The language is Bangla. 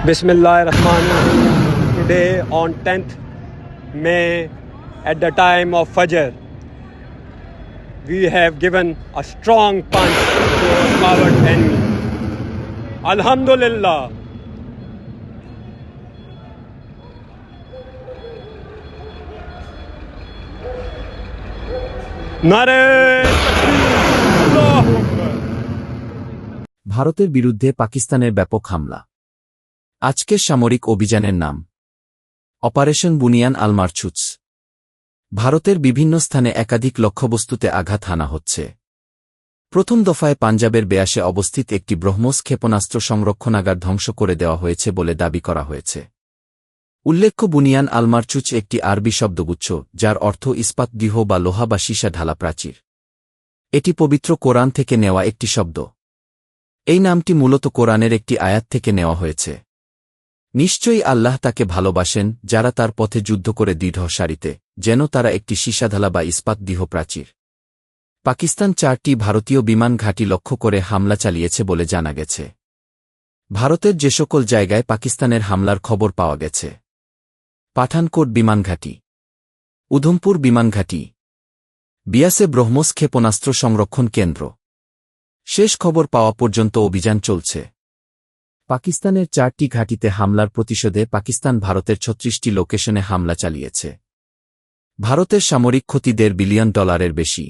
Bismillahirrahmanirrahim. Today on 10th May at the time of Fajr, we have given a strong punch to our coward enemy. Alhamdulillah. Nare Allahu Akbar. ভারতের বিরুদ্ধে পাকিস্তানের ব্যাপক হামলা। আজকের সামরিক অভিযানের নাম অপারেশন বুনিয়ান আল মারচুচ। ভারতের বিভিন্ন স্থানে একাধিক লক্ষ্যবস্তুতে আঘাত হানা হচ্ছে। প্রথম দফায় পাঞ্জাবের বেয়াসে অবস্থিত একটি ব্রহ্মস ক্ষেপণাস্ত্র সংরক্ষণাগার ধ্বংস করে দেওয়া হয়েছে বলে দাবি করা হয়েছে। উল্লেখ্য, বুনিয়ান আল মারচুচ একটি আরবি শব্দগুচ্ছ যার অর্থ ইস্পাত গৃহ বা লোহা বা সীসা ঢালা প্রাচীর। এটি পবিত্র কোরআন থেকে নেওয়া একটি শব্দ। এই নামটি মূলত কোরআনের একটি আয়াত থেকে নেওয়া হয়েছে। নিশ্চয়ই আল্লাহ তাকে ভালোবাসেন যারা তার পথে যুদ্ধ করে দৃঢ় সারিতে, যেন তারা একটি সীসাঢালা বা ইস্পাত দৃঢ় প্রাচীর। পাকিস্তান 4টি ভারতীয় বিমান ঘাঁটি লক্ষ্য করে হামলা চালিয়েছে বলে জানা গেছে। ভারতের যে সকল জায়গায় পাকিস্তানের হামলার খবর পাওয়া গেছে: পাঠানকোট বিমান ঘাঁটি, উধমপুর বিমান ঘাঁটি, বিয়াসে ব্রহ্মস ক্ষেপণাস্ত্র সংরক্ষণ কেন্দ্র। শেষ খবর পাওয়া পর্যন্ত অভিযান চলছে। পাকিস্তানের 4টি ঘাঁটিতে হামলার প্রতিশোধে পাকিস্তান ভারতের 36টি লোকেশনে হামলা চালিয়েছে। ভারতের সামরিক ক্ষতি $1.5 বিলিয়ন বেশি।